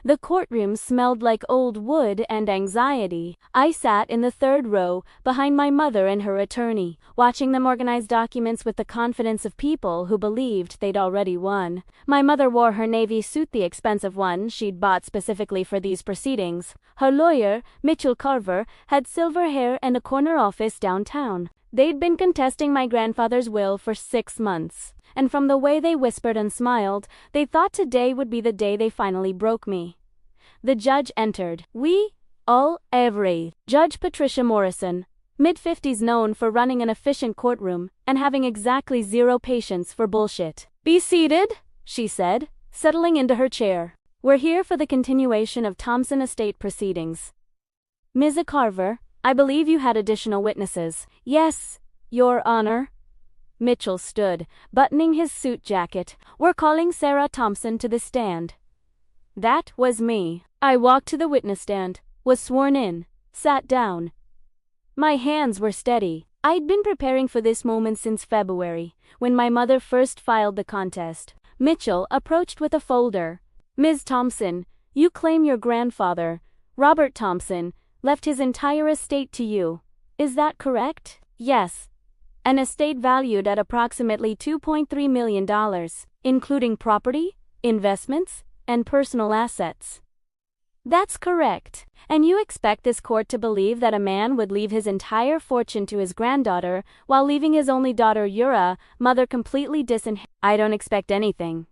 The courtroom smelled like old wood and anxiety. I sat in the third row, behind my mother and her attorney, watching them organize documents with the confidence of people who believed they'd already won. My mother wore her navy suit, the expensive one she'd bought specifically for these proceedings. Her lawyer, Mitchell Carver, had silver hair and a corner office downtown. They'd been contesting my grandfather's will for 6 months, and from the way they whispered and smiled, they thought today would be the day they finally broke me. The judge entered. Every. Judge Patricia Morrison, mid-50s, known for running an efficient courtroom and having exactly zero patience for bullshit. "Be seated," she said, settling into her chair. "We're here for the continuation of Thompson estate proceedings. Ms. Carver, I believe you had additional witnesses." "Yes, Your Honor." Mitchell stood, buttoning his suit jacket. "We're calling Sarah Thompson to the stand." That was me. I walked to the witness stand, was sworn in, sat down. My hands were steady. I'd been preparing for this moment since February, when my mother first filed the contest. Mitchell approached with a folder. "Ms. Thompson, you claim your grandfather, Robert Thompson, left his entire estate to you. Is that correct?" "Yes. An estate valued at approximately $2.3 million, including property, investments, and personal assets." "That's correct. And you expect this court to believe that a man would leave his entire fortune to his granddaughter while leaving his only daughter, Yura, mother, completely disinherited?" "I don't expect anything.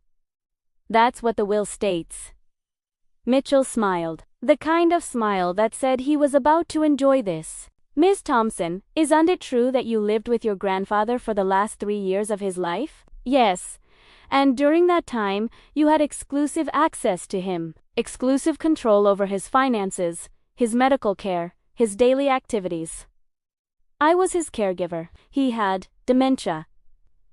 That's what the will states." Mitchell smiled, the kind of smile that said he was about to enjoy this. "Ms. Thompson, isn't it true that you lived with your grandfather for the last 3 years of his life?" "Yes. And during that time, you had exclusive access to him, exclusive control over his finances, his medical care, his daily activities." "I was his caregiver. He had dementia."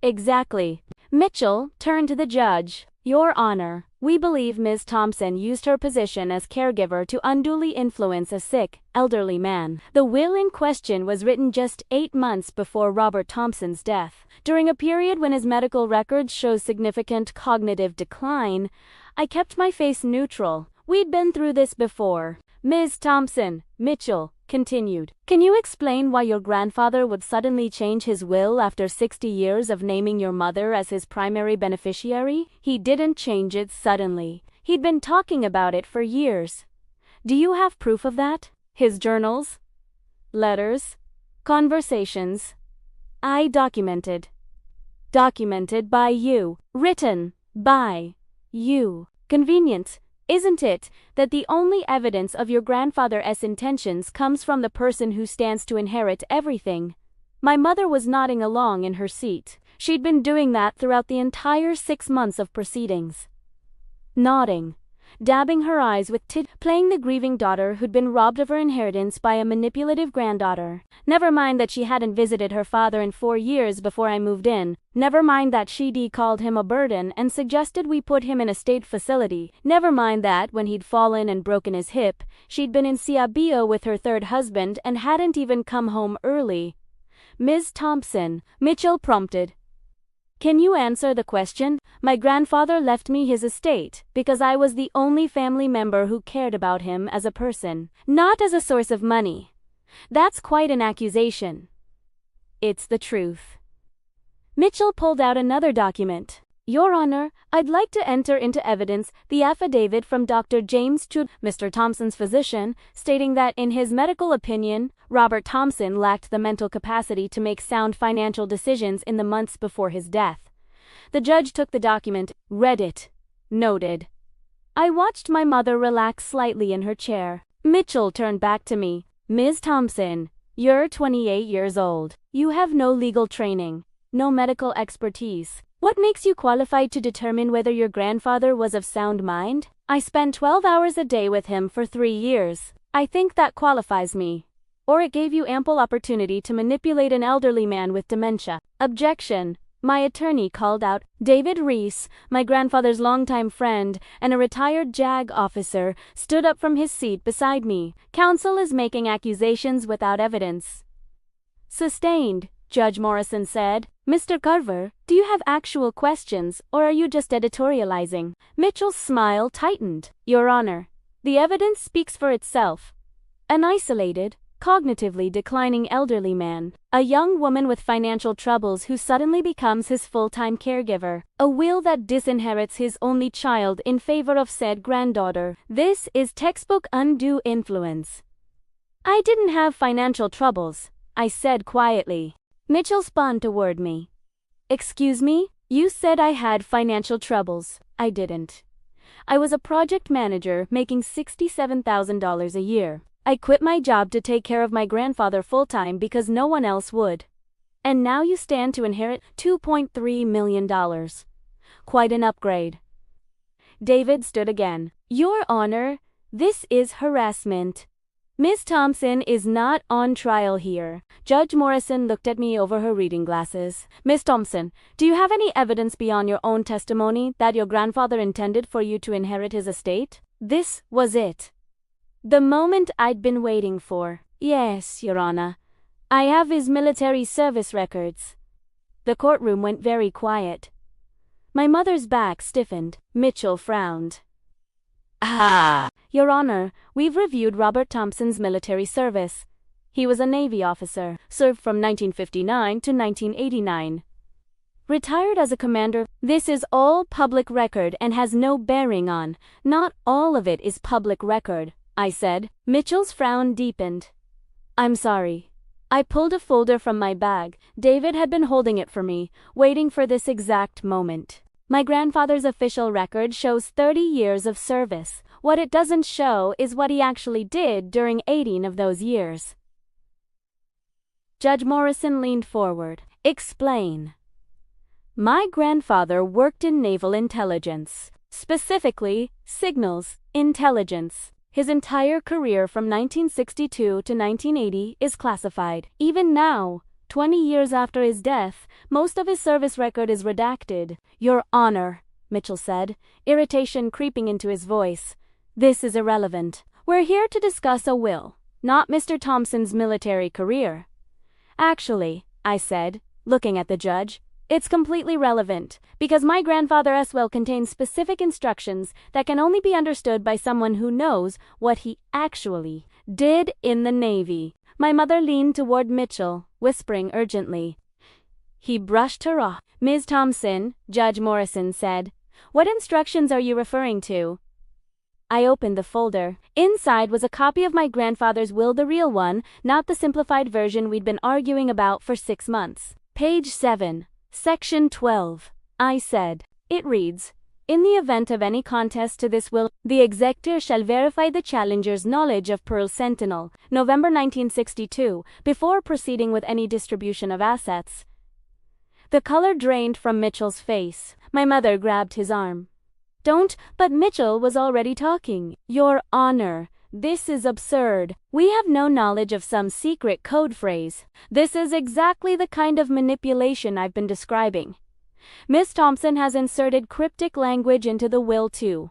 "Exactly." Mitchell turned to the judge. "Your Honor, we believe Ms. Thompson used her position as caregiver to unduly influence a sick, elderly man." The will in question was written just 8 months before Robert Thompson's death. During a period when his medical records show significant cognitive decline, I kept my face neutral. "We'd been through this before." "Ms. Thompson," Mitchell continued, "can you explain why your grandfather would suddenly change his will after 60 years of naming your mother as his primary beneficiary?" "He didn't change it suddenly. He'd been talking about it for years." "Do you have proof of that? His journals? Letters? Conversations?" "I documented." "Documented by you. Written by you. Convenient, isn't it, that the only evidence of your grandfather's intentions comes from the person who stands to inherit everything?" My mother was nodding along in her seat. She'd been doing that throughout the entire 6 months of proceedings. Nodding, dabbing her eyes with playing the grieving daughter who'd been robbed of her inheritance by a manipulative granddaughter. Never mind that she hadn't visited her father in 4 years before I moved in. Never mind that she'd called him a burden and suggested we put him in a state facility. Never mind that when he'd fallen and broken his hip, she'd been in Siabio with her third husband and hadn't even come home early. "Ms. Thompson," Mitchell prompted, "can you answer the question?" "My grandfather left me his estate because I was the only family member who cared about him as a person, not as a source of money." "That's quite an accusation." "It's the truth." Mitchell pulled out another document. "Your Honor, I'd like to enter into evidence the affidavit from Dr. James Chud, Mr. Thompson's physician, stating that in his medical opinion, Robert Thompson lacked the mental capacity to make sound financial decisions in the months before his death." The judge took the document, read it, noted. I watched my mother relax slightly in her chair. Mitchell turned back to me. "Ms. Thompson, you're 28 years old. You have no legal training, no medical expertise. What makes you qualified to determine whether your grandfather was of sound mind?" "I spent 12 hours a day with him for 3 years. I think that qualifies me." "Or it gave you ample opportunity to manipulate an elderly man with dementia." "Objection," my attorney called out. David Reese, my grandfather's longtime friend and a retired JAG officer, stood up from his seat beside me. "Counsel is making accusations without evidence." "Sustained," Judge Morrison said. Mr. Carver, do you have actual questions, or are you just editorializing? Mitchell's smile tightened. Your Honor, the evidence speaks for itself. An isolated, cognitively declining elderly man, a young woman with financial troubles who suddenly becomes his full-time caregiver, a will that disinherits his only child in favor of said granddaughter. This is textbook undue influence. I didn't have financial troubles, I said quietly. Mitchell spun toward me. Excuse me? You said I had financial troubles. I didn't. I was a project manager making $67,000 a year. I quit my job to take care of my grandfather full-time because no one else would. And now you stand to inherit $2.3 million. Quite an upgrade. David stood again. Your Honor, this is harassment. Ms. Thompson is not on trial here. Judge Morrison looked at me over her reading glasses. Ms. Thompson, do you have any evidence beyond your own testimony that your grandfather intended for you to inherit his estate? This was it. The moment I'd been waiting for. Yes, Your Honor. I have his military service records. The courtroom went very quiet. My mother's back stiffened. Mitchell frowned. Your Honor, we've reviewed Robert Thompson's military service. He was a Navy officer, served from 1959 to 1989. Retired as a commander. This is all public record and has no bearing on. Not all of it is public record, I said. Mitchell's frown deepened. I'm sorry. I pulled a folder from my bag. David had been holding it for me, waiting for this exact moment. My grandfather's official record shows 30 years of service. What it doesn't show is what he actually did during 18 of those years. Judge Morrison leaned forward. Explain. My grandfather worked in naval intelligence, specifically signals intelligence. His entire career from 1962 to 1980 is classified. Even now, 20 years after his death, most of his service record is redacted. Your Honor, Mitchell said, irritation creeping into his voice. This is irrelevant. We're here to discuss a will, not Mr. Thompson's military career. Actually, I said, looking at the judge, it's completely relevant, because my grandfather's will contains specific instructions that can only be understood by someone who knows what he actually did in the Navy. My mother leaned toward Mitchell, whispering urgently. He brushed her off. Ms. Thompson, Judge Morrison said, what instructions are you referring to? I opened the folder. Inside was a copy of my grandfather's will, the real one, not the simplified version we'd been arguing about for 6 months. Page 7, Section 12. I said. It reads, in the event of any contest to this will, the executor shall verify the challenger's knowledge of Pearl Sentinel, November 1962, before proceeding with any distribution of assets. The color drained from Mitchell's face. My mother grabbed his arm. Don't, but Mitchell was already talking. Your Honor, this is absurd. We have no knowledge of some secret code phrase. This is exactly the kind of manipulation I've been describing. Miss Thompson has inserted cryptic language into the will too.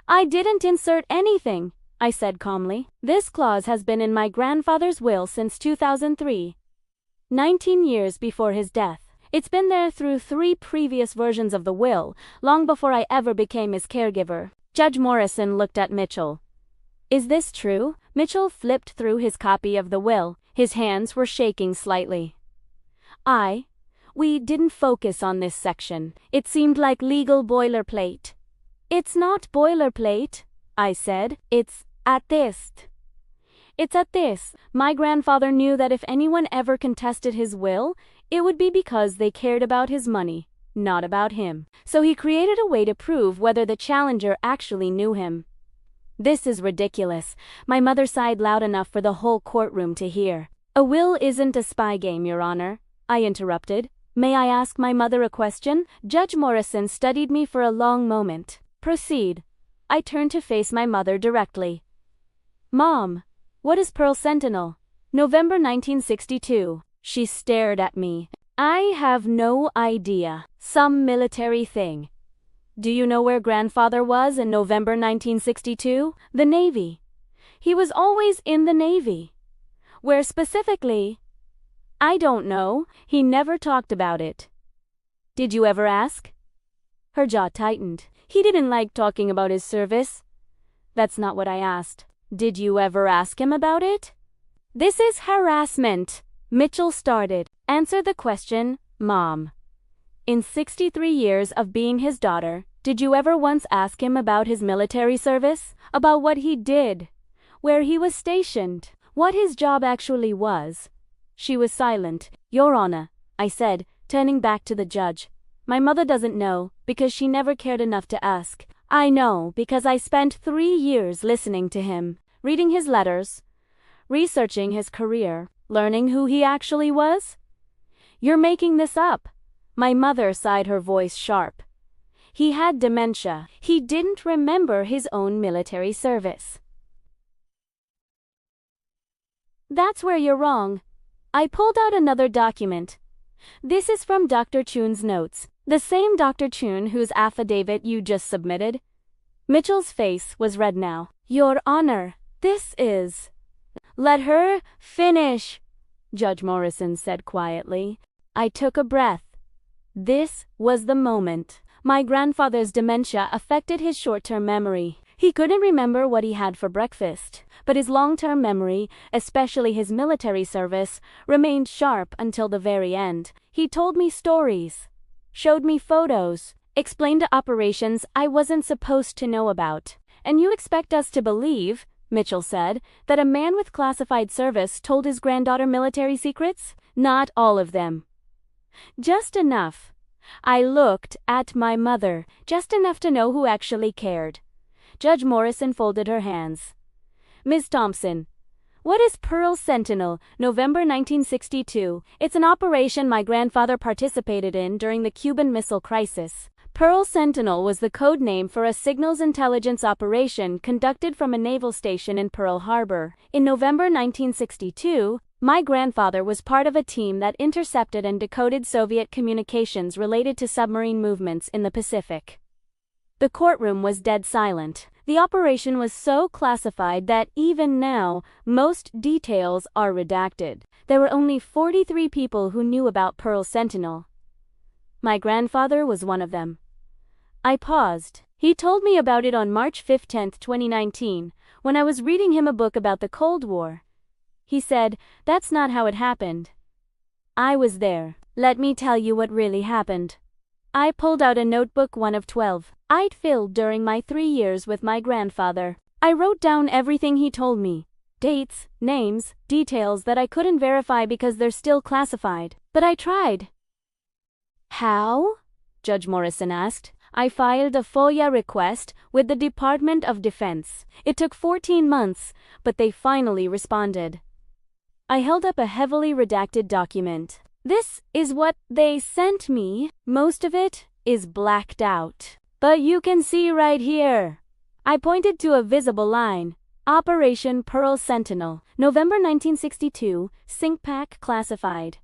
I didn't insert anything, I said calmly. This clause has been in my grandfather's will since 2003. 19 years before his death. It's been there through 3 previous versions of the will, long before I ever became his caregiver. Judge Morrison looked at Mitchell. Is this true? Mitchell flipped through his copy of the will. His hands were shaking slightly. We didn't focus on this section. It seemed like legal boilerplate. It's not boilerplate, I said. It's at this. It's at this. My grandfather knew that if anyone ever contested his will, it would be because they cared about his money, not about him. So he created a way to prove whether the challenger actually knew him. This is ridiculous. My mother sighed loud enough for the whole courtroom to hear. A will isn't a spy game, Your Honor, I interrupted. May I ask my mother a question? Judge Morrison studied me for a long moment. Proceed. I turned to face my mother directly. Mom, what is Pearl Sentinel? November 1962. She stared at me. I have no idea. Some military thing. Do you know where grandfather was in November 1962? The Navy. He was always in the Navy. Where specifically? I don't know. He never talked about it. Did you ever ask? Her jaw tightened. He didn't like talking about his service. That's not what I asked. Did you ever ask him about it? This is harassment, Mitchell started. Answer the question, Mom. In 63 years of being his daughter, did you ever once ask him about his military service? About what he did? Where he was stationed? What his job actually was? She was silent. Your Honor, I said, turning back to the judge. My mother doesn't know, because she never cared enough to ask. I know, because I spent 3 years listening to him, reading his letters, researching his career, learning who he actually was. You're making this up. My mother sighed, her voice sharp. He had dementia. He didn't remember his own military service. That's where you're wrong. I pulled out another document. This is from Dr. Chun's notes, the same Dr. Chun whose affidavit you just submitted. Mitchell's face was red now. Your Honor, this is... Let her finish, Judge Morrison said quietly. I took a breath. This was the moment. My grandfather's dementia affected his short-term memory. He couldn't remember what he had for breakfast, but his long-term memory, especially his military service, remained sharp until the very end. He told me stories, showed me photos, explained operations I wasn't supposed to know about. And you expect us to believe, Mitchell said, that a man with classified service told his granddaughter military secrets? Not all of them. Just enough. I looked at my mother, just enough to know who actually cared. Judge Morrison folded her hands. Ms. Thompson, what is Pearl Sentinel, November 1962? It's an operation my grandfather participated in during the Cuban Missile Crisis. Pearl Sentinel was the code name for a signals intelligence operation conducted from a naval station in Pearl Harbor. In November 1962, my grandfather was part of a team that intercepted and decoded Soviet communications related to submarine movements in the Pacific. The courtroom was dead silent. The operation was so classified that even now, most details are redacted. There were only 43 people who knew about Pearl Sentinel. My grandfather was one of them. I paused. He told me about it on March 15, 2019, when I was reading him a book about the Cold War. He said, that's not how it happened. I was there. Let me tell you what really happened. I pulled out a notebook, one of 12 I'd filled during my 3 years with my grandfather. I wrote down everything he told me. Dates, names, details that I couldn't verify because they're still classified. But I tried. How? Judge Morrison asked. I filed a FOIA request with the Department of Defense. It took 14 months, but they finally responded. I held up a heavily redacted document. This is what they sent me. Most of it is blacked out. But you can see right here. I pointed to a visible line. Operation Pearl Sentinel, November 1962, CINCPAC classified.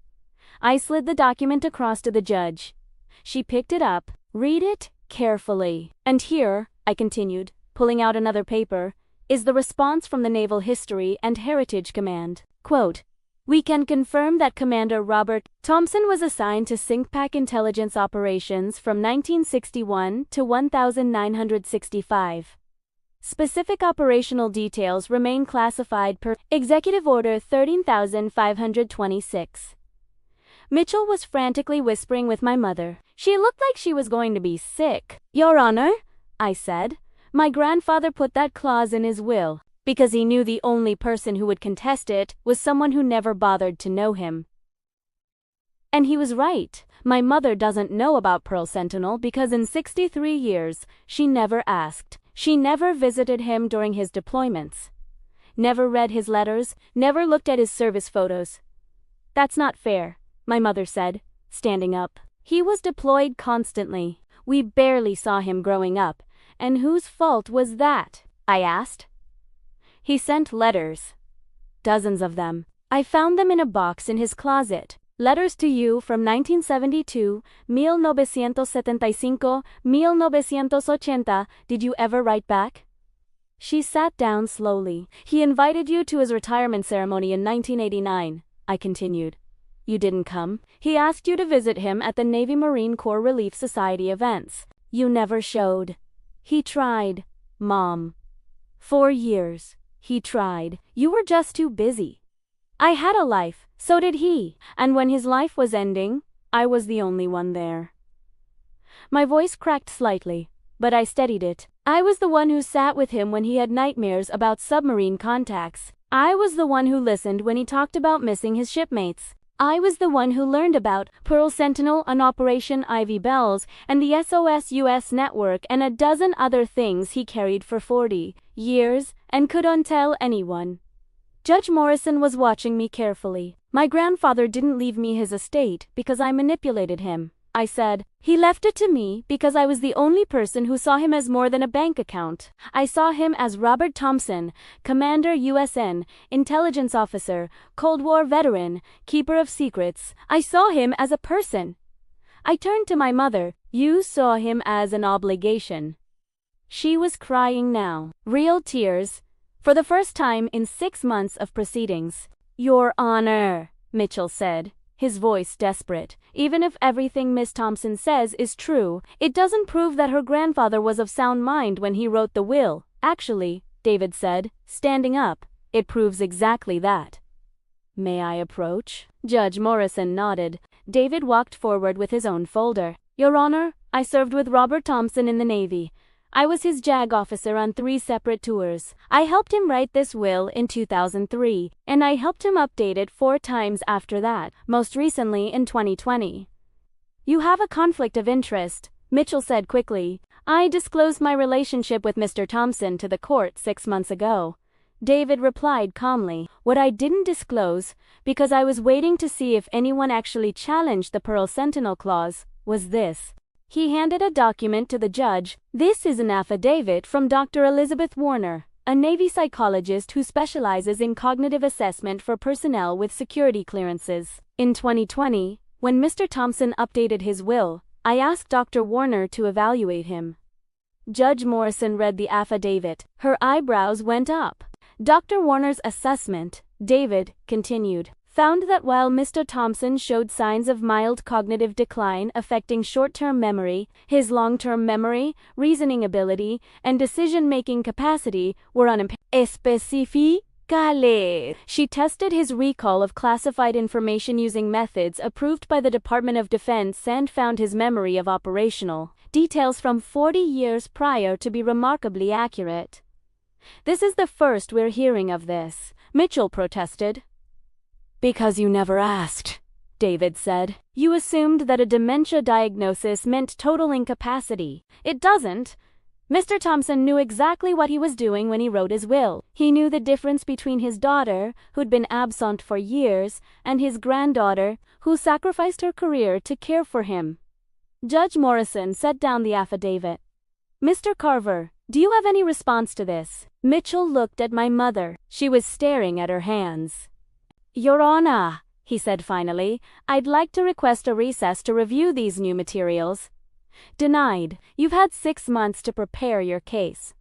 I slid the document across to the judge. She picked it up. Read it carefully. And here, I continued, pulling out another paper, is the response from the Naval History and Heritage Command. Quote, we can confirm that Commander Robert Thompson was assigned to CINCPAC intelligence operations from 1961 to 1965. Specific operational details remain classified per Executive Order 13,526. Mitchell was frantically whispering with my mother. She looked like she was going to be sick. Your Honor, I said, my grandfather put that clause in his will because he knew the only person who would contest it was someone who never bothered to know him. And he was right. My mother doesn't know about Pearl Sentinel because in 63 years, she never asked. She never visited him during his deployments. Never read his letters, never looked at his service photos. That's not fair, my mother said, standing up. He was deployed constantly. We barely saw him growing up. And whose fault was that? I asked. He sent letters. Dozens of them. I found them in a box in his closet. Letters to you from 1972, 1975, 1980. Did you ever write back? She sat down slowly. He invited you to his retirement ceremony in 1989, I continued. You didn't come. He asked you to visit him at the Navy Marine Corps Relief Society events. You never showed. He tried, Mom. 4 years. He tried. You were just too busy. I had a life, so did he, and when his life was ending, I was the only one there. My voice cracked slightly, but I steadied it. I was the one who sat with him when he had nightmares about submarine contacts. I was the one who listened when he talked about missing his shipmates. I was the one who learned about Pearl Sentinel and Operation Ivy Bells and the SOS US network and a dozen other things he carried for 40 years and couldn't tell anyone. Judge Morrison was watching me carefully. My grandfather didn't leave me his estate because I manipulated him, I said. He left it to me because I was the only person who saw him as more than a bank account. I saw him as Robert Thompson, Commander USN, intelligence officer, Cold War veteran, keeper of secrets. I saw him as a person. I turned to my mother. You saw him as an obligation. She was crying now. Real tears. For the first time in 6 months of proceedings. Your Honor, Mitchell said, his voice desperate. Even if everything Miss Thompson says is true, it doesn't prove that her grandfather was of sound mind when he wrote the will. Actually, David said, standing up, it proves exactly that. May I approach? Judge Morrison nodded. David walked forward with his own folder. Your Honor, I served with Robert Thompson in the Navy. I was his JAG officer on 3 separate tours. I helped him write this will in 2003, and I helped him update it 4 times after that, most recently in 2020. You have a conflict of interest, Mitchell said quickly. I disclosed my relationship with Mr. Thompson to the court 6 months ago. David replied calmly. What I didn't disclose, because I was waiting to see if anyone actually challenged the Pearl Sentinel clause, was this. He handed a document to the judge. This is an affidavit from Dr. Elizabeth Warner, a Navy psychologist who specializes in cognitive assessment for personnel with security clearances. In 2020, when Mr. Thompson updated his will, I asked Dr. Warner to evaluate him. Judge Morrison read the affidavit. Her eyebrows went up. Dr. Warner's assessment, David continued, found that while Mr. Thompson showed signs of mild cognitive decline affecting short-term memory, his long-term memory, reasoning ability, and decision-making capacity were unimpaired. Specifically, she tested his recall of classified information using methods approved by the Department of Defense and found his memory of operational details from 40 years prior to be remarkably accurate. This is the first we're hearing of this, Mitchell protested. Because you never asked, David said. You assumed that a dementia diagnosis meant total incapacity. It doesn't. Mr. Thompson knew exactly what he was doing when he wrote his will. He knew the difference between his daughter, who'd been absent for years, and his granddaughter, who sacrificed her career to care for him. Judge Morrison set down the affidavit. Mr. Carver, do you have any response to this? Mitchell looked at my mother. She was staring at her hands. Your Honor, he said finally, I'd like to request a recess to review these new materials. Denied. You've had 6 months to prepare your case.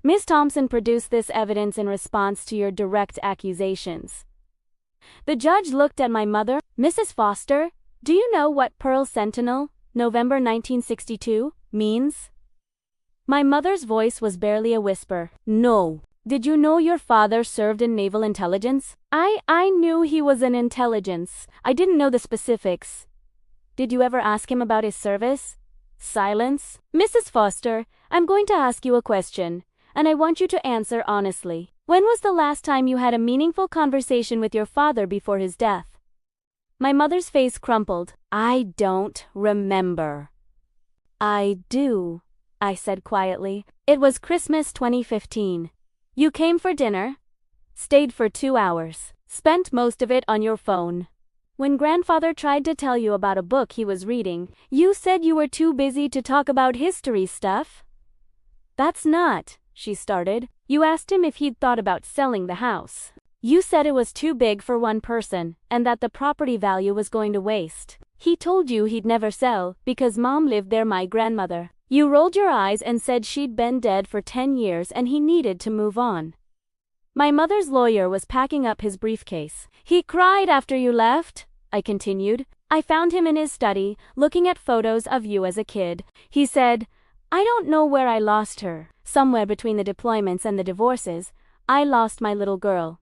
Miss Thompson produced this evidence in response to your direct accusations. The judge looked at my mother. Mrs. Foster, do you know what Pearl Sentinel, November 1962, means? My mother's voice was barely a whisper. No. Did you know your father served in naval intelligence? I knew he was in intelligence. I didn't know the specifics. Did you ever ask him about his service? Silence. Mrs. Foster, I'm going to ask you a question, and I want you to answer honestly. When was the last time you had a meaningful conversation with your father before his death? My mother's face crumpled. I don't remember. I do, I said quietly. It was Christmas 2015. You came for dinner, stayed for 2 hours, spent most of it on your phone. When grandfather tried to tell you about a book he was reading, you said you were too busy to talk about history stuff. That's not, she started. You asked him if he'd thought about selling the house. You said it was too big for one person, and that the property value was going to waste. He told you he'd never sell, because Mom lived there, my grandmother. You rolled your eyes and said she'd been dead for 10 years and he needed to move on. My mother's lawyer was packing up his briefcase. He cried after you left, I continued. I found him in his study, looking at photos of you as a kid. He said, I don't know where I lost her. Somewhere between the deployments and the divorces, I lost my little girl.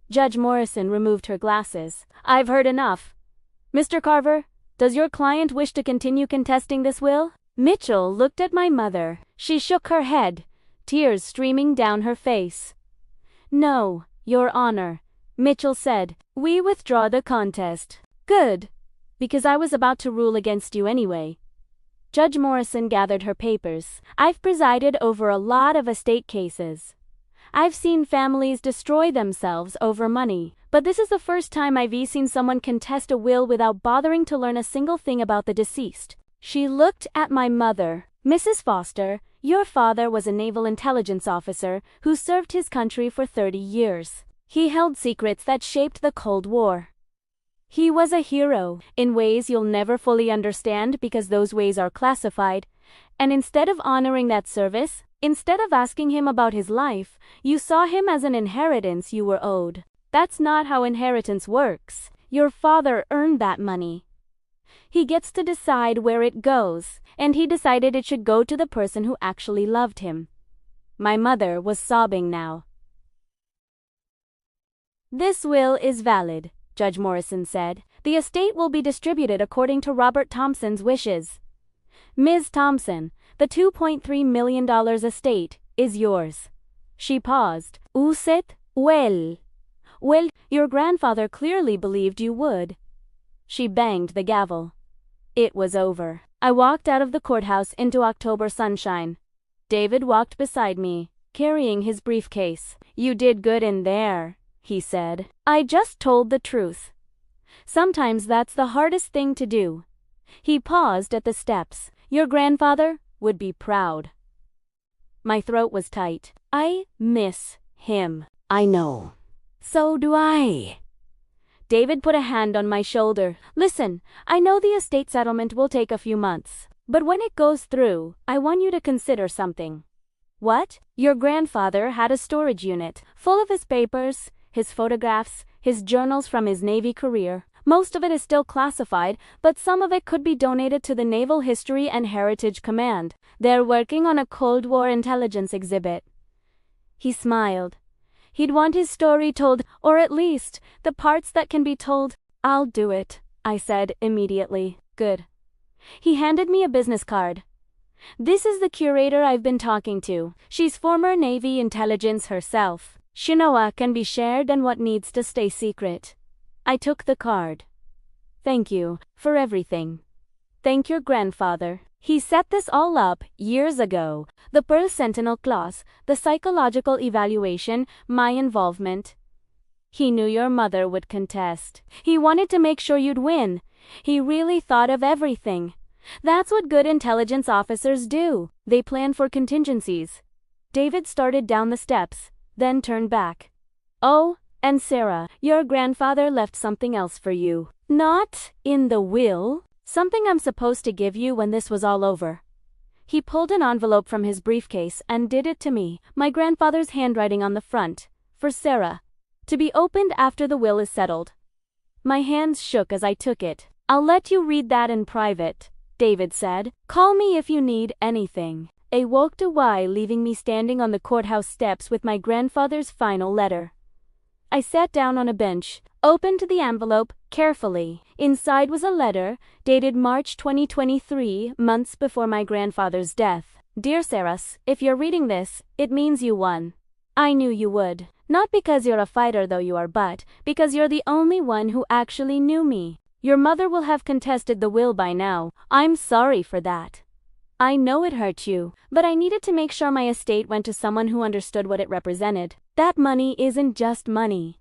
Judge Morrison removed her glasses. I've heard enough. Mr. Carver, does your client wish to continue contesting this will? Mitchell looked at my mother. She shook her head, tears streaming down her face. No, Your Honor, Mitchell said. We withdraw the contest. Good, because I was about to rule against you anyway. Judge Morrison gathered her papers. I've presided over a lot of estate cases. I've seen families destroy themselves over money, but this is the first time I've seen someone contest a will without bothering to learn a single thing about the deceased. She looked at my mother. Mrs. Foster, your father was a naval intelligence officer who served his country for 30 years. He held secrets that shaped the Cold War. He was a hero in ways you'll never fully understand because those ways are classified, and instead of honoring that service, instead of asking him about his life, you saw him as an inheritance you were owed. That's not how inheritance works. Your father earned that money. He gets to decide where it goes, and he decided it should go to the person who actually loved him. My mother was sobbing now. This will is valid, Judge Morrison said. The estate will be distributed according to Robert Thompson's wishes. Ms. Thompson, the $2.3 million estate is yours. She paused. Uset? Well, your grandfather clearly believed you would. She banged the gavel. It was over. I walked out of the courthouse into October sunshine. David walked beside me, carrying his briefcase. You did good in there, he said. I just told the truth. Sometimes that's the hardest thing to do. He paused at the steps. Your grandfather would be proud. My throat was tight. I miss him. I know. So do I. David put a hand on my shoulder. Listen, I know the estate settlement will take a few months, but when it goes through, I want you to consider something. What? Your grandfather had a storage unit full of his papers, his photographs, his journals from his Navy career. Most of it is still classified, but some of it could be donated to the Naval History and Heritage Command. They're working on a Cold War intelligence exhibit. He smiled. He'd want his story told, or at least, the parts that can be told. I'll do it, I said immediately. Good. He handed me a business card. This is the curator I've been talking to. She's former Navy intelligence herself. Shinoa can be shared and what needs to stay secret. I took the card. Thank you for everything. Thank your grandfather. He set this all up years ago. The Pearl Sentinel clause, the psychological evaluation, my involvement. He knew your mother would contest. He wanted to make sure you'd win. He really thought of everything. That's what good intelligence officers do. They plan for contingencies. David started down the steps, then turned back. Oh, and Sarah, your grandfather left something else for you. Not in the will. Something I'm supposed to give you when this was all over. He pulled an envelope from his briefcase and did it to me, my grandfather's handwriting on the front, for Sarah, to be opened after the will is settled. My hands shook as I took it. I'll let you read that in private, David said. Call me if you need anything. I walked away, leaving me standing on the courthouse steps with my grandfather's final letter. I sat down on a bench, opened the envelope carefully. Inside was a letter, dated March 2023, months before my grandfather's death. Dear Sarah, if you're reading this, it means you won. I knew you would. Not because you're a fighter though you are, but because you're the only one who actually knew me. Your mother will have contested the will by now. I'm sorry for that. I know it hurt you, but I needed to make sure my estate went to someone who understood what it represented. That money isn't just money.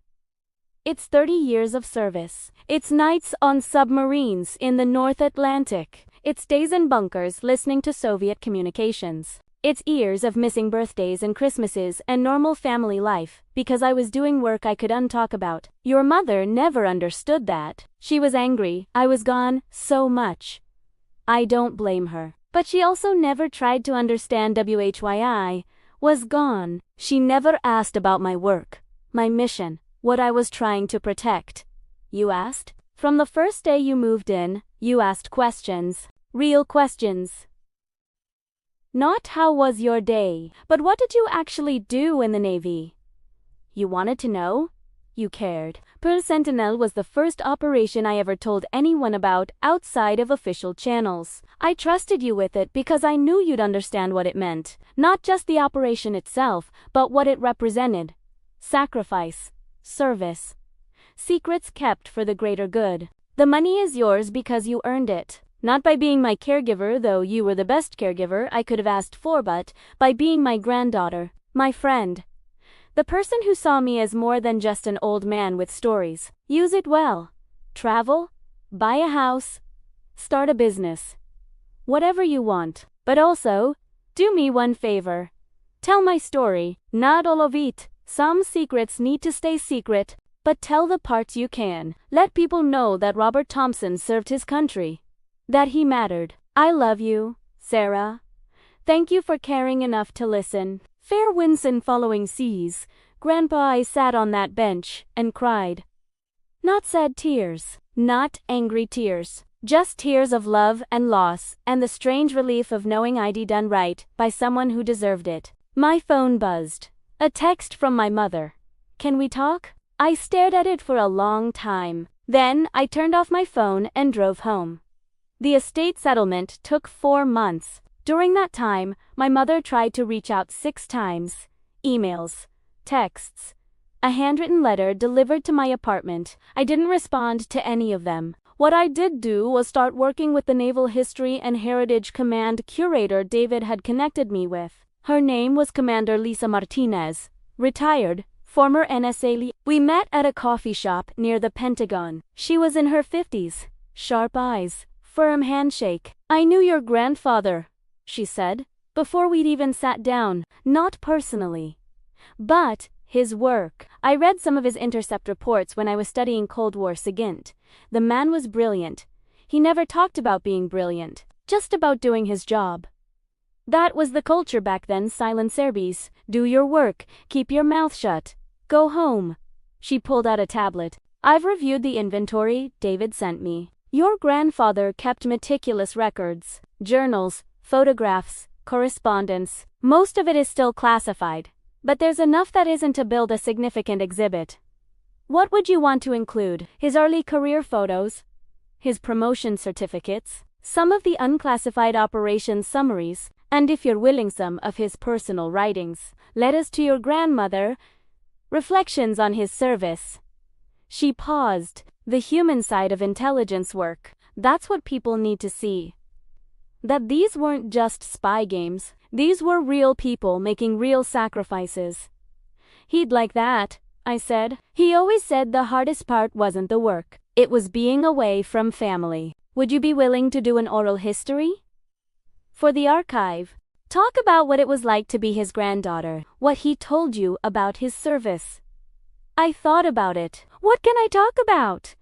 It's 30 years of service. It's nights on submarines in the North Atlantic. It's days in bunkers listening to Soviet communications. It's years of missing birthdays and Christmases and normal family life, because I was doing work I could untalk about. Your mother never understood that. She was angry. I was gone so much. I don't blame her. But she also never tried to understand WHYI was gone. She never asked about my work, my mission, what I was trying to protect. You asked? From the first day you moved in, you asked questions. Real questions. Not how was your day, but what did you actually do in the Navy? You wanted to know? You cared. Pearl Sentinel was the first operation I ever told anyone about outside of official channels. I trusted you with it because I knew you'd understand what it meant. Not just the operation itself, but what it represented. Sacrifice. Service. Secrets kept for the greater good. The money is yours because you earned it. Not by being my caregiver, though you were the best caregiver I could have asked for, but by being my granddaughter, my friend. The person who saw me as more than just an old man with stories. Use it well. Travel, buy a house, start a business. Whatever you want. But also, do me one favor. Tell my story, not all of it. Some secrets need to stay secret, but tell the parts you can. Let people know that Robert Thompson served his country. That he mattered. I love you, Sarah. Thank you for caring enough to listen. Fair winds and following seas. Grandpa, I sat on that bench and cried. Not sad tears, not angry tears, just tears of love and loss and the strange relief of knowing I'd done right by someone who deserved it. My phone buzzed. A text from my mother. Can we talk? I stared at it for a long time. Then I turned off my phone and drove home. The estate settlement took 4 months. During that time, my mother tried to reach out 6 times. Emails, texts, a handwritten letter delivered to my apartment. I didn't respond to any of them. What I did do was start working with the Naval History and Heritage Command curator David had connected me with. Her name was Commander Lisa Martinez, retired, former NSA. We met at a coffee shop near the Pentagon. She was in her 50s, sharp eyes, firm handshake. I knew your grandfather, she said, before we'd even sat down. Not personally, but his work. I read some of his intercept reports when I was studying Cold War SIGINT. The man was brilliant. He never talked about being brilliant, just about doing his job. That was the culture back then. Silent Serbies. Do your work, keep your mouth shut, go home. She pulled out a tablet. I've reviewed the inventory David sent me. Your grandfather kept meticulous records, journals, photographs, correspondence. Most of it is still classified, but there's enough that isn't to build a significant exhibit. What would you want to include? His early career photos? His promotion certificates? Some of the unclassified operations summaries? And if you're willing, some of his personal writings. Letters to your grandmother? Reflections on his service? She paused. The human side of intelligence work. That's what people need to see. That these weren't just spy games. These were real people making real sacrifices. He'd like that, I said. He always said the hardest part wasn't the work. It was being away from family. Would you be willing to do an oral history? For the archive. Talk about what it was like to be his granddaughter. What he told you about his service. I thought about it. What can I talk about?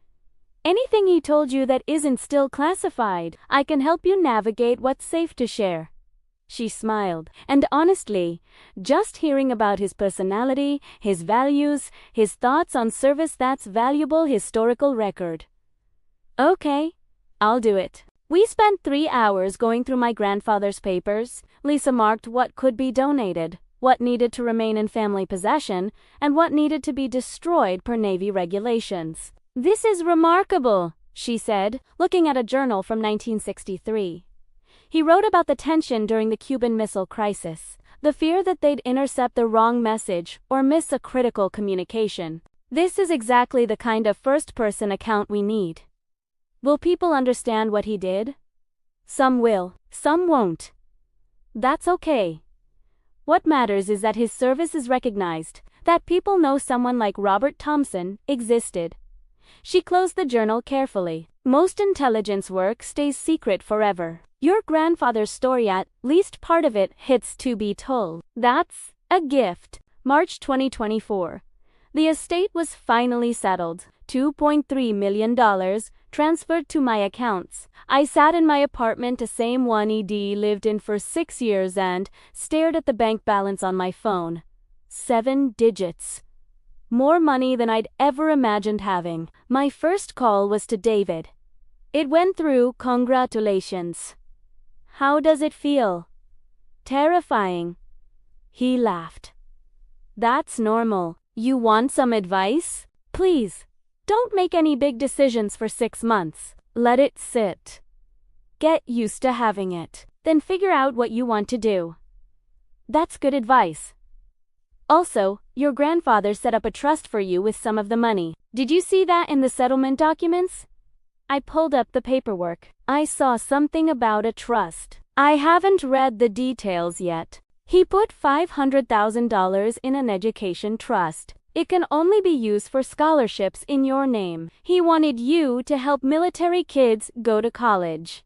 Anything he told you that isn't still classified. I can help you navigate what's safe to share. She smiled. And honestly, just hearing about his personality, his values, his thoughts on service, that's valuable historical record. Okay, I'll do it. We spent 3 hours going through my grandfather's papers. Lisa marked what could be donated, what needed to remain in family possession, and what needed to be destroyed per Navy regulations. This is remarkable, she said, looking at a journal from 1963. He wrote about the tension during the Cuban Missile Crisis, the fear that they'd intercept the wrong message or miss a critical communication. This is exactly the kind of first-person account we need. Will people understand what he did? Some will, some won't. That's okay. What matters is that his service is recognized, that people know someone like Robert Thompson existed. She closed the journal carefully. Most intelligence work stays secret forever. Your grandfather's story, at least part of it, hits to be told. That's a gift. March 2024. The estate was finally settled. $2.3 million transferred to my accounts. I sat in my apartment, the same one Ed lived in for 6 years, and stared at the bank balance on my phone. 7 digits. More money than I'd ever imagined having. My first call was to David. It went through, "Congratulations. How does it feel?" "Terrifying." He laughed. "That's normal. You want some advice? Please, don't make any big decisions for 6 months. Let it sit. Get used to having it. Then figure out what you want to do." That's good advice. Also, your grandfather set up a trust for you with some of the money. Did you see that in the settlement documents? I pulled up the paperwork. I saw something about a trust. I haven't read the details yet. He put $500,000 in an education trust. It can only be used for scholarships in your name. He wanted you to help military kids go to college.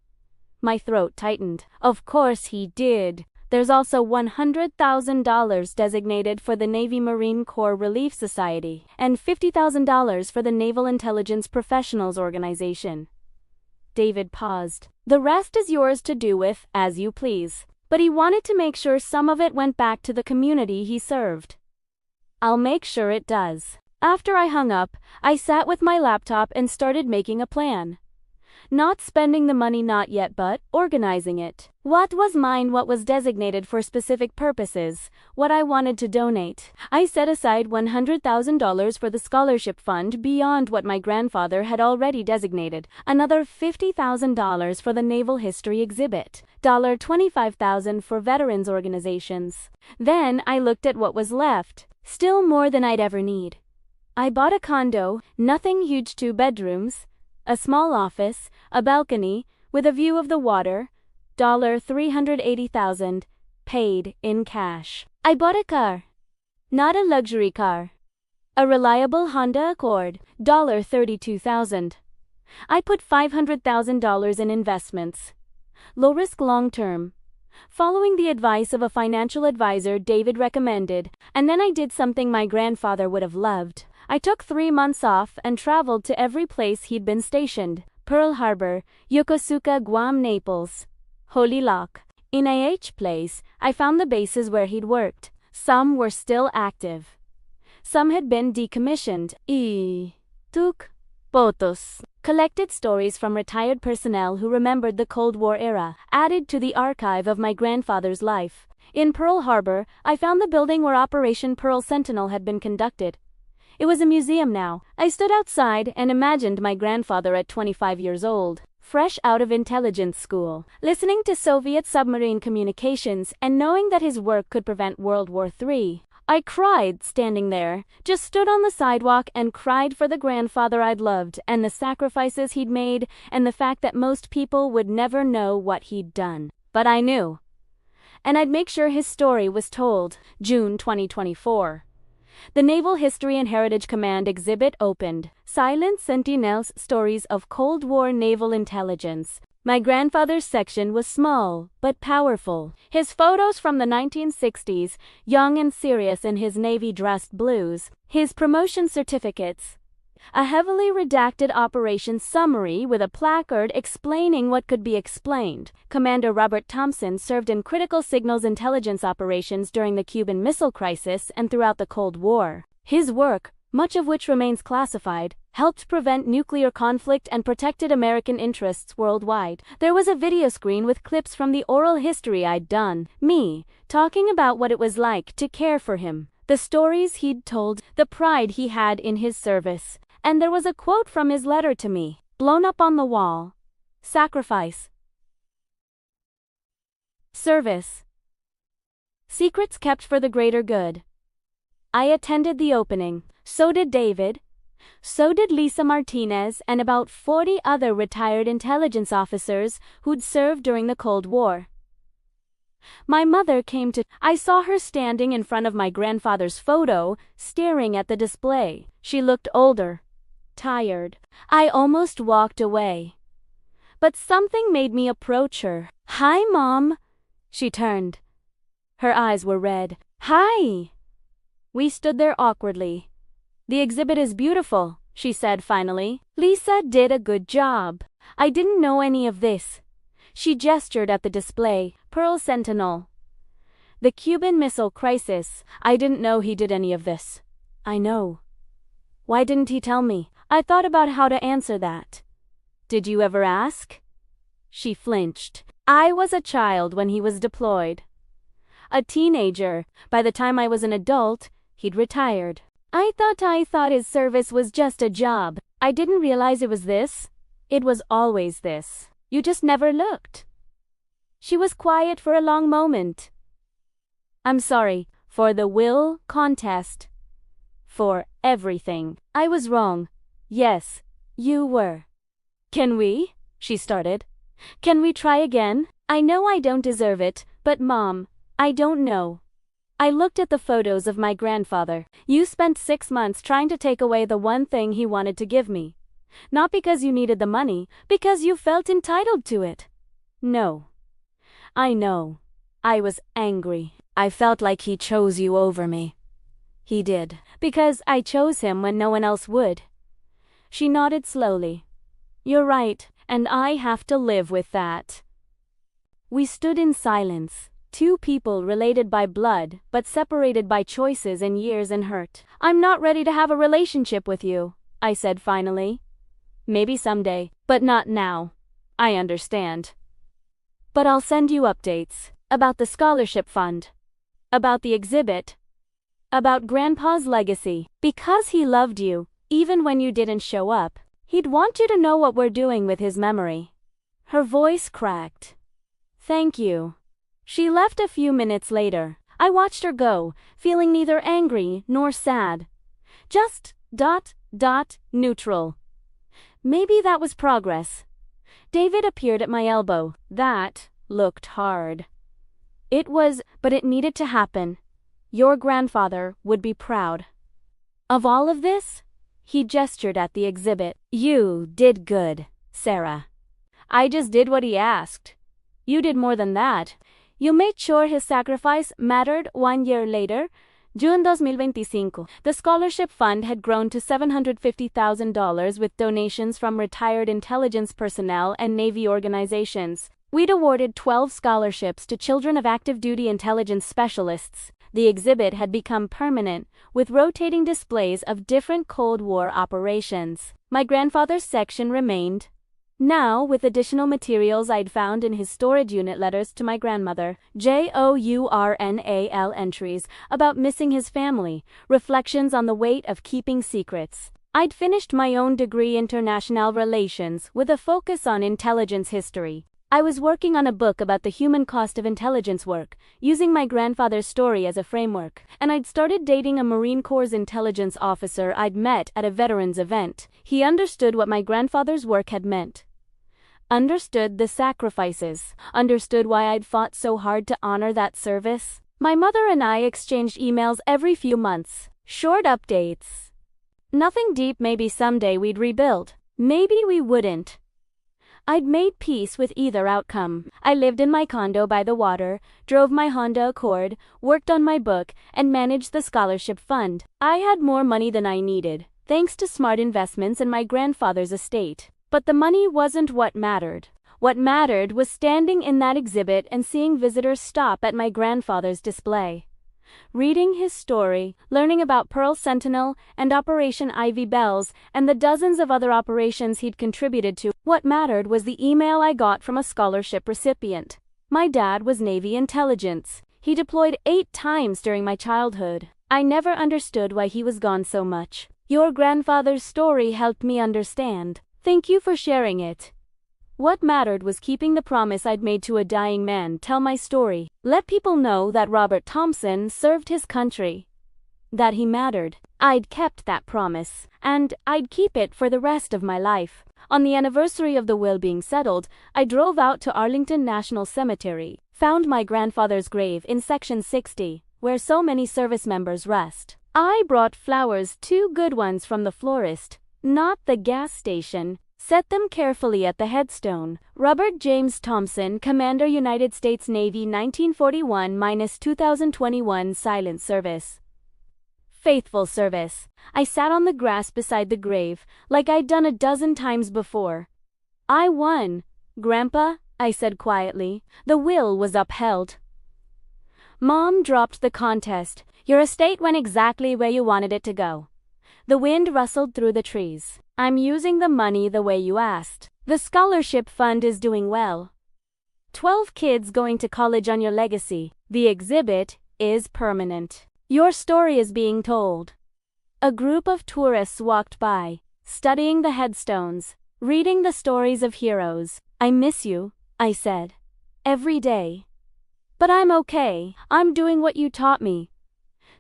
My throat tightened. Of course he did. There's also $100,000 designated for the Navy Marine Corps Relief Society and $50,000 for the Naval Intelligence Professionals Organization. David paused. The rest is yours to do with as you please. But he wanted to make sure some of it went back to the community he served. I'll make sure it does. After I hung up, I sat with my laptop and started making a plan. Not spending the money not yet, but organizing it. What was mine, what was designated for specific purposes, what I wanted to donate. I set aside $100,000 for the scholarship fund beyond what my grandfather had already designated, another $50,000 for the Naval History exhibit, $25,000 for veterans organizations. Then I looked at what was left, still more than I'd ever need. I bought a condo, nothing huge, 2 bedrooms, a small office, a balcony, with a view of the water, $380,000, paid in cash. I bought a car. Not a luxury car. A reliable Honda Accord, $32,000. I put $500,000 in investments. Low risk, long term. Following the advice of a financial advisor David recommended, and then I did something my grandfather would have loved. I took 3 months off and traveled to every place he'd been stationed: Pearl Harbor, Yokosuka, Guam, Naples, Holy Loch. In each place, I found the bases where he'd worked. Some were still active. Some had been decommissioned. Took photos. Collected stories from retired personnel who remembered the Cold War era, added to the archive of my grandfather's life. In Pearl Harbor, I found the building where Operation Pearl Sentinel had been conducted. It was a museum now. I stood outside and imagined my grandfather at 25 years old, fresh out of intelligence school, listening to Soviet submarine communications and knowing that his work could prevent World War III. I cried standing there, just stood on the sidewalk and cried for the grandfather I'd loved and the sacrifices he'd made and the fact that most people would never know what he'd done. But I knew. And I'd make sure his story was told. June 2024. The Naval History and Heritage Command exhibit opened. Silent Sentinels: Stories of Cold War Naval Intelligence. My grandfather's section was small, but powerful. His photos from the 1960s, young and serious in his navy-dressed blues. His promotion certificates. A heavily redacted operations summary with a placard explaining what could be explained. Commander Robert Thompson served in critical signals intelligence operations during the Cuban Missile Crisis and throughout the Cold War. His work, much of which remains classified, helped prevent nuclear conflict and protected American interests worldwide. There was a video screen with clips from the oral history I'd done, me, talking about what it was like to care for him, the stories he'd told, the pride he had in his service. And there was a quote from his letter to me, blown up on the wall. Sacrifice. Service. Secrets kept for the greater good. I attended the opening. So did David. So did Lisa Martinez and about 40 other retired intelligence officers who'd served during the Cold War. My mother came to. I saw her standing in front of my grandfather's photo, staring at the display. She looked older, tired. I almost walked away. But something made me approach her. "Hi, Mom." She turned. Her eyes were red. "Hi." We stood there awkwardly. "The exhibit is beautiful," she said finally. "Lisa did a good job. I didn't know any of this." She gestured at the display. "Pearl Sentinel. The Cuban Missile Crisis. I didn't know he did any of this." "I know," Why didn't he tell me? I thought about how to answer that. Did you ever ask? She flinched. I was a child when he was deployed. A teenager. By the time I was an adult, he'd retired. I thought his service was just a job. I didn't realize it was this. It was always this. You just never looked. She was quiet for a long moment. I'm sorry for the will contest. For everything. I was wrong. Yes, you were. Can we? She started. Can we try again? I know I don't deserve it, but Mom, I don't know. I looked at the photos of my grandfather. You spent 6 months trying to take away the one thing he wanted to give me. Not because you needed the money, because you felt entitled to it. No. I know. I was angry. I felt like he chose you over me. He did. Because I chose him when no one else would. She nodded slowly. You're right, and I have to live with that. We stood in silence. Two people related by blood, but separated by choices and years and hurt. I'm not ready to have a relationship with you, I said finally. Maybe someday, but not now. I understand. But I'll send you updates. About the scholarship fund. About the exhibit. About Grandpa's legacy. Because he loved you, even when you didn't show up, he'd want you to know what we're doing with his memory. Her voice cracked. Thank you. She left a few minutes later. I watched her go, feeling neither angry nor sad. Just neutral. Maybe that was progress. David appeared at my elbow. That looked hard. It was, but it needed to happen. Your grandfather would be proud. Of all of this? He gestured at the exhibit. You did good, Sarah. I just did what he asked. You did more than that. You made sure his sacrifice mattered. 1 year later, June 2025, the scholarship fund had grown to $750,000 with donations from retired intelligence personnel and Navy organizations. We'd awarded 12 scholarships to children of active duty intelligence specialists. The exhibit had become permanent, with rotating displays of different Cold War operations. My grandfather's section remained. Now, with additional materials I'd found in his storage unit, letters to my grandmother, JOURNAL entries about missing his family, reflections on the weight of keeping secrets. I'd finished my own degree in international relations with a focus on intelligence history. I was working on a book about the human cost of intelligence work, using my grandfather's story as a framework, and I'd started dating a Marine Corps intelligence officer I'd met at a veterans event. He understood what my grandfather's work had meant. Understood the sacrifices, understood why I'd fought so hard to honor that service. My mother and I exchanged emails every few months, short updates. Nothing deep. Maybe someday we'd rebuild. Maybe we wouldn't. I'd made peace with either outcome. I lived in my condo by the water, drove my Honda Accord, worked on my book, and managed the scholarship fund. I had more money than I needed, thanks to smart investments and my grandfather's estate. But the money wasn't what mattered. What mattered was standing in that exhibit and seeing visitors stop at my grandfather's display. Reading his story, learning about Pearl Sentinel and Operation Ivy Bells and the dozens of other operations he'd contributed to. What mattered was the email I got from a scholarship recipient. My dad was Navy intelligence. He deployed 8 times during my childhood. I never understood why he was gone so much. Your grandfather's story helped me understand. Thank you for sharing it. What mattered was keeping the promise I'd made to a dying man. Tell my story. Let people know that Robert Thompson served his country. That he mattered. I'd kept that promise, and I'd keep it for the rest of my life. On the anniversary of the will being settled, I drove out to Arlington National Cemetery, found my grandfather's grave in Section 60, where so many service members rest. I brought flowers, 2 good ones from the florist, not the gas station. Set them carefully at the headstone. Robert James Thompson, Commander, United States Navy, 1941–2021, silent service. Faithful service. I sat on the grass beside the grave, like I'd done a dozen times before. I won, Grandpa, I said quietly. The will was upheld. Mom dropped the contest. Your estate went exactly where you wanted it to go. The wind rustled through the trees. I'm using the money the way you asked. The scholarship fund is doing well. 12 kids going to college on your legacy. The exhibit is permanent. Your story is being told. A group of tourists walked by, studying the headstones, reading the stories of heroes. I miss you, I said. Every day. But I'm okay. I'm doing what you taught me.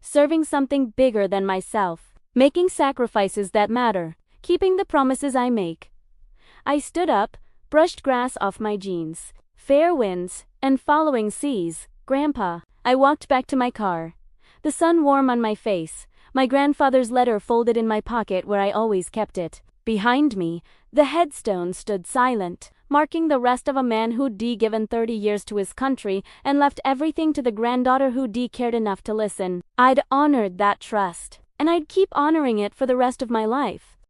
Serving something bigger than myself. Making sacrifices that matter. Keeping the promises I make. I stood up, brushed grass off my jeans. Fair winds, and following seas. Grandpa. I walked back to my car. The sun warm on my face. My grandfather's letter folded in my pocket where I always kept it. Behind me, the headstone stood silent, marking the rest of a man who'd given 30 years to his country and left everything to the granddaughter who'd cared enough to listen. I'd honored that trust, and I'd keep honoring it for the rest of my life.